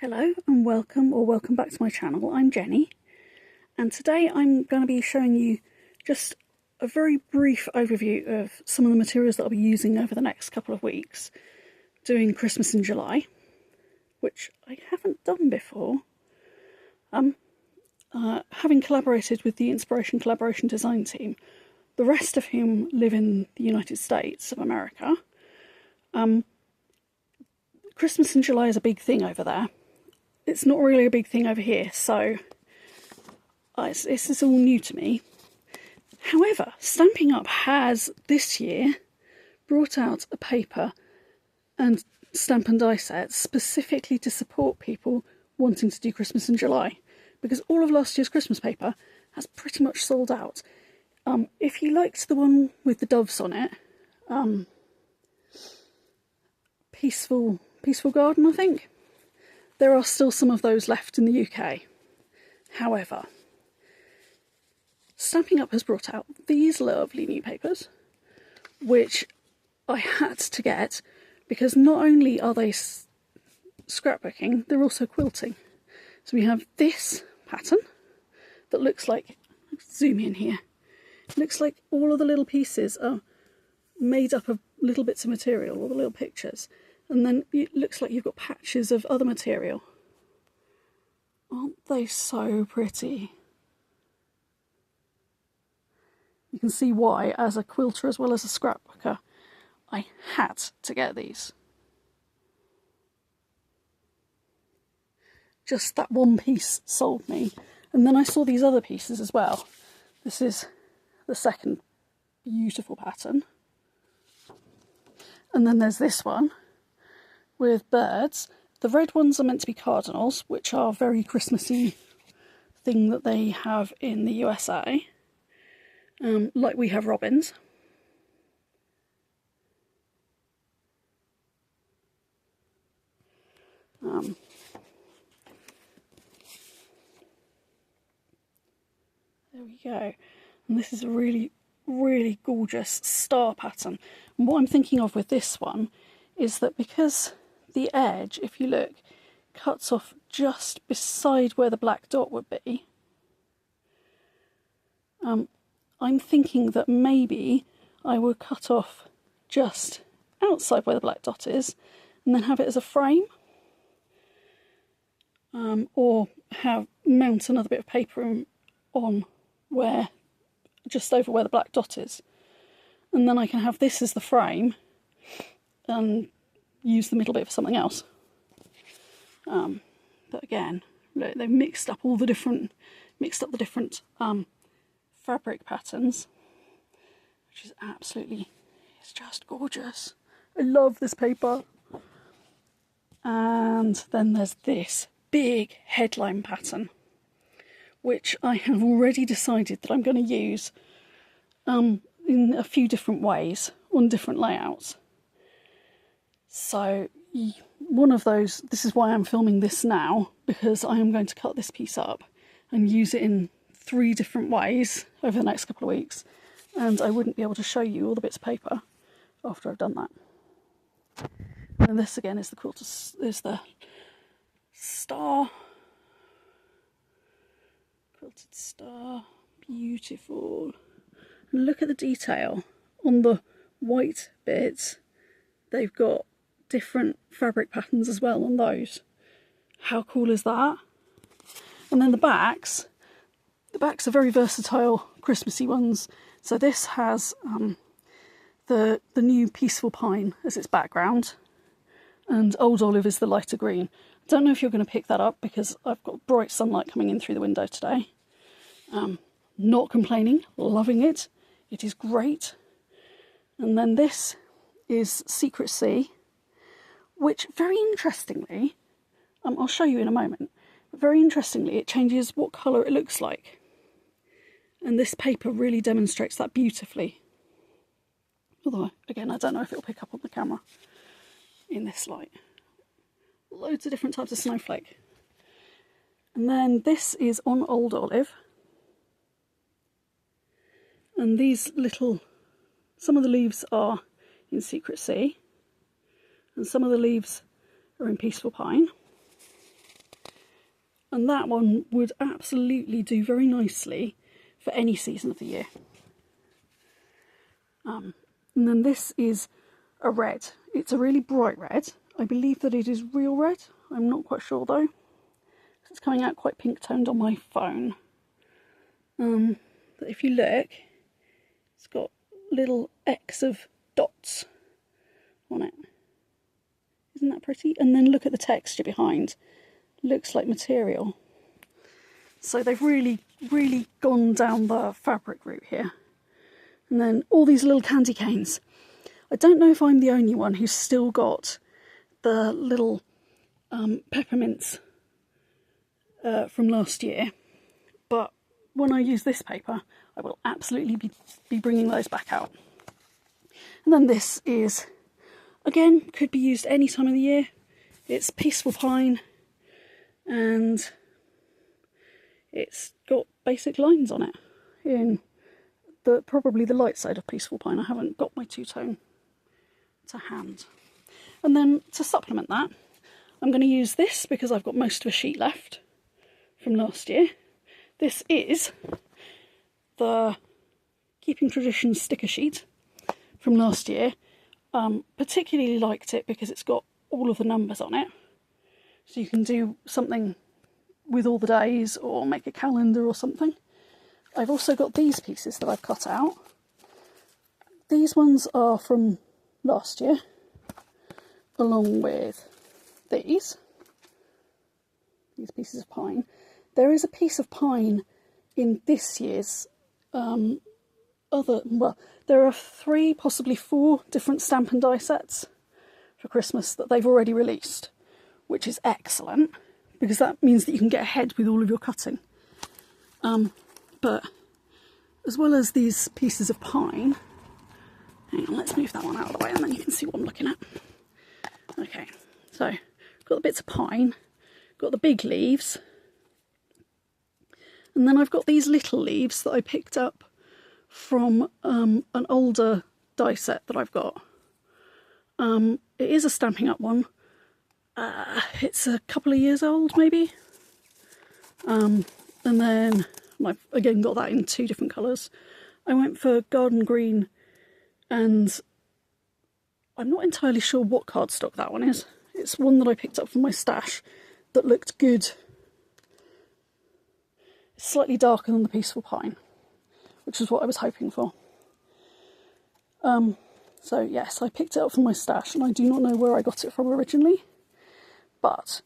Hello and welcome back to my channel. I'm Jenny, and today I'm going to be showing you just a very brief overview of some of the materials that I'll be using over the next couple of weeks doing Christmas in July, which I haven't done before. Having collaborated with the Inspiration Collaboration Design team, the rest of whom live in the United States of America, Christmas in July is a big thing over there. It's not really a big thing over here, so this is all new to me. However, Stampin' Up has this year brought out a paper and stamp and die set specifically to support people wanting to do Christmas in July, because all of last year's Christmas paper has pretty much sold out. If you liked the one with the doves on it, Peaceful Garden, I think, there are still some of those left in the UK. However, Stampin' Up has brought out these lovely new papers, which I had to get because not only are they scrapbooking, they're also quilting. So we have this pattern that looks like, let's zoom in here, it looks like all of the little pieces are made up of little bits of material, all the little pictures. And then it looks like you've got patches of other material. Aren't they so pretty? You can see why, as a quilter as well as a scrapbooker, I had to get these. Just that one piece sold me. And then I saw these other pieces as well. This is the second beautiful pattern. And then there's this one with birds. The red ones are meant to be cardinals, which are a very Christmassy thing that they have in the USA, like we have robins. There we go. And this is a really, really gorgeous star pattern. And what I'm thinking of with this one is that because the edge, if you look, cuts off just beside where the black dot would be, I'm thinking that maybe I would cut off just outside where the black dot is and then have it as a frame, or mount another bit of paper on where, just over where the black dot is, and then I can have this as the frame and use the middle bit for something else. But again, look, they've mixed up the different fabric patterns, which is absolutely, it's just gorgeous. I love this paper. And then there's this big headline pattern, which I have already decided that I'm going to use in a few different ways on different layouts. So one of those, this is why I'm filming this now, because I am going to cut this piece up and use it in 3 different ways over the next couple of weeks, and I wouldn't be able to show you all the bits of paper after I've done that. And this again is the quilter, is the star, quilted star, beautiful. And look at the detail on the white bits. They've got different fabric patterns as well on those. How cool is that? And then the backs are very versatile Christmassy ones. So this has the new Peaceful Pine as its background, and Old Olive is the lighter green. I don't know if you're going to pick that up because I've got bright sunlight coming in through the window today. Not complaining, loving it. It is great. And then this is Secret Sea, which very interestingly, I'll show you in a moment, but very interestingly it changes what colour it looks like. And this paper really demonstrates that beautifully. Although, again, I don't know if it'll pick up on the camera in this light. Loads of different types of snowflake. And then this is on Old Olive. And these little, some of the leaves are in Secret Sea, and some of the leaves are in Peaceful Pine. And that one would absolutely do very nicely for any season of the year. And then this is a red. It's a really bright red. I believe that it is real red. I'm not quite sure though. It's coming out quite pink toned on my phone. But if you look, it's got little X of dots on it. Isn't that pretty? And then look at the texture behind. Looks like material. So they've really, really gone down the fabric route here. And then all these little candy canes. I don't know if I'm the only one who's still got the little peppermints from last year, but when I use this paper I will absolutely be bringing those back out. And then this is, again, could be used any time of the year. It's Peaceful Pine, and it's got basic lines on it in probably the light side of Peaceful Pine. I haven't got my two-tone to hand. And then to supplement that, I'm going to use this because I've got most of a sheet left from last year. This is the Keeping Tradition sticker sheet from last year. Particularly liked it because it's got all of the numbers on it. So you can do something with all the days or make a calendar or something. I've also got these pieces that I've cut out. These ones are from last year, along with these pieces of pine. There is a piece of pine in this year's there are 3, possibly 4 different stamp and die sets for Christmas that they've already released, which is excellent because that means that you can get ahead with all of your cutting. But as well as these pieces of pine, hang on, let's move that one out of the way and then you can see what I'm looking at. Okay, so got the bits of pine, got the big leaves, and then I've got these little leaves that I picked up from an older die set that I've got. It is a Stampin' Up one. It's a couple of years old maybe. And then I've again got that in 2 different colours. I went for garden green, and I'm not entirely sure what cardstock that one is. It's one that I picked up from my stash that looked good. It's slightly darker than the Peaceful Pine, which is what I was hoping for. So yes, I picked it up from my stash, and I do not know where I got it from originally. But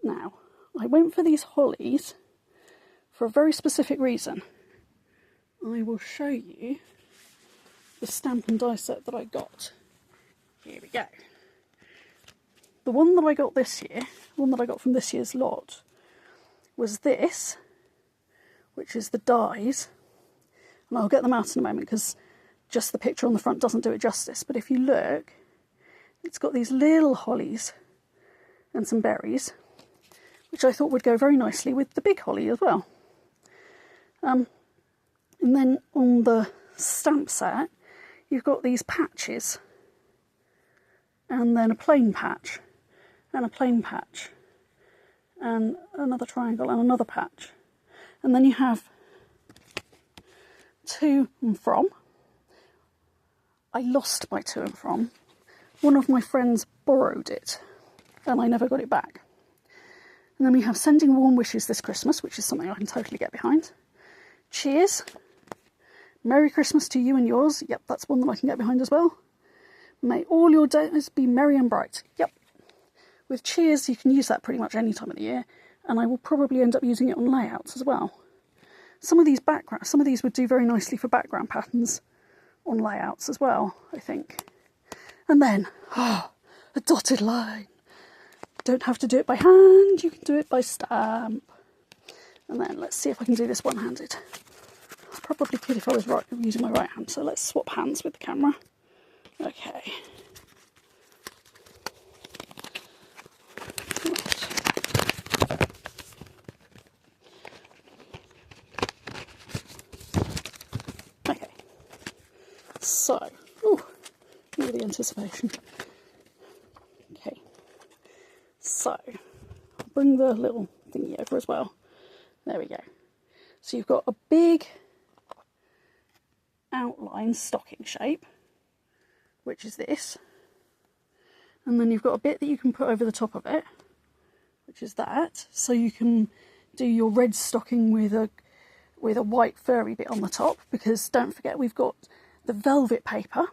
now, I went for these hollies for a very specific reason. I will show you the stamp and die set that I got. Here we go. The one that I got this year, the one that I got from this year's lot, was this, which is the dies. And I'll get them out in a moment because just the picture on the front doesn't do it justice. But if you look, it's got these little hollies and some berries, which I thought would go very nicely with the big holly as well. And then on the stamp set, you've got these patches, and then a plain patch, and a plain patch, and another triangle, and another patch. And then you have to and from. I lost my to and from. One of my friends borrowed it, and I never got it back. And then we have sending warm wishes this Christmas, which is something I can totally get behind. Cheers. Merry Christmas to you and yours. Yep, that's one that I can get behind as well. May all your days be merry and bright. Yep. With cheers, you can use that pretty much any time of the year, and I will probably end up using it on layouts as well. Some of these would do very nicely for background patterns on layouts as well, I think. And then, a dotted line. Don't have to do it by hand, you can do it by stamp. And then let's see if I can do this one-handed. I probably could if I was using my right hand, so let's swap hands with the camera. Okay. Right. Okay. So, ooh, all the anticipation. Okay. So, I'll bring the little thingy over as well. There we go. So you've got a big outline stocking shape, which is this. And then you've got a bit that you can put over the top of it, which is that. So you can do your red stocking with a white furry bit on the top, because don't forget we've got the velvet paper.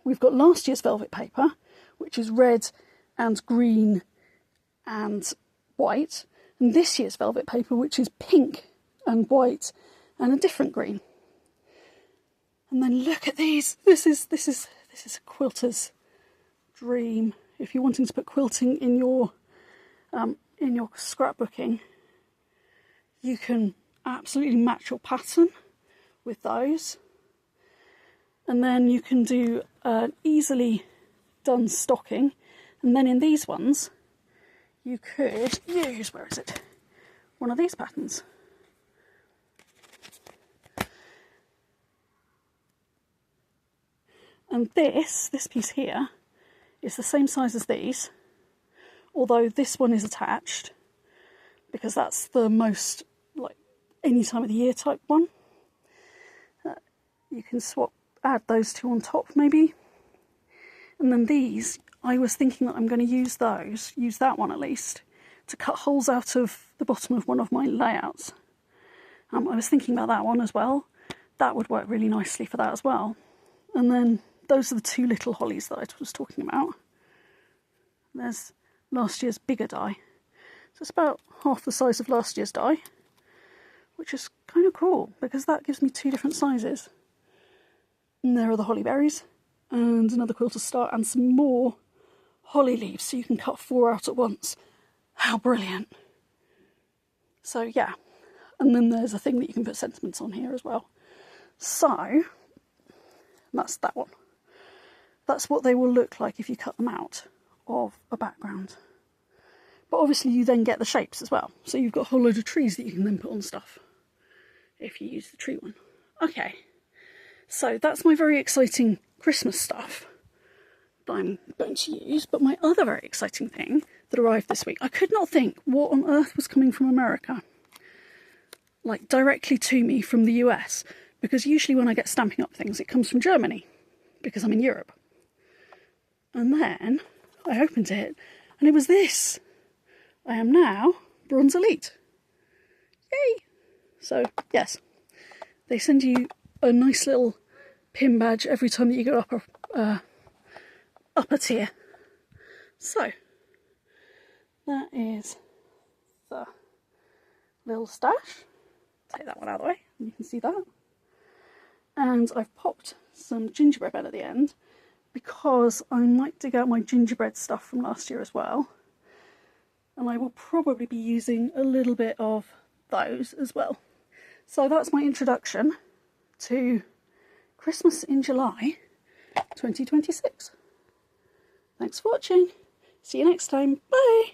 We've got last year's velvet paper, which is red and green and white, and this year's velvet paper, which is pink and white and a different green. And then look at these. This is a quilter's dream. If you're wanting to put quilting in your scrapbooking, you can absolutely match your pattern with those. And then you can do an easily done stocking. And then in these ones, you could use, where is it? One of these patterns. And this piece here is the same size as these, although this one is attached, because that's the most, like, any time of the year type one. You can add those two on top maybe. And then these, I was thinking that I'm going to use that one at least, to cut holes out of the bottom of one of my layouts. I was thinking about that one as well. That would work really nicely for that as well. And then those are the two little hollies that I was talking about. There's last year's bigger die. So it's about half the size of last year's die, which is kind of cool because that gives me two different sizes. And there are the holly berries and another quilter star and some more holly leaves, so you can cut 4 out at once. How brilliant. So yeah, and then there's a thing that you can put sentiments on here as well. So that's that one. That's what they will look like if you cut them out of a background. But obviously you then get the shapes as well. So you've got a whole load of trees that you can then put on stuff if you use the tree one. Okay, so that's my very exciting Christmas stuff that I'm going to use. But my other very exciting thing that arrived this week, I could not think what on earth was coming from America, like directly to me from the US, because usually when I get Stampin' Up things it comes from Germany because I'm in Europe. And then I opened it and it was this. I am now Bronze Elite. Yay! So yes, they send you a nice little pin badge every time that you go up a tier. So that is the little stash. Take that one out of the way and you can see that. And I've popped some gingerbread at the end because I might dig out my gingerbread stuff from last year as well. And I will probably be using a little bit of those as well. So that's my introduction to Christmas in July 2026. Thanks for watching. See you next time. Bye.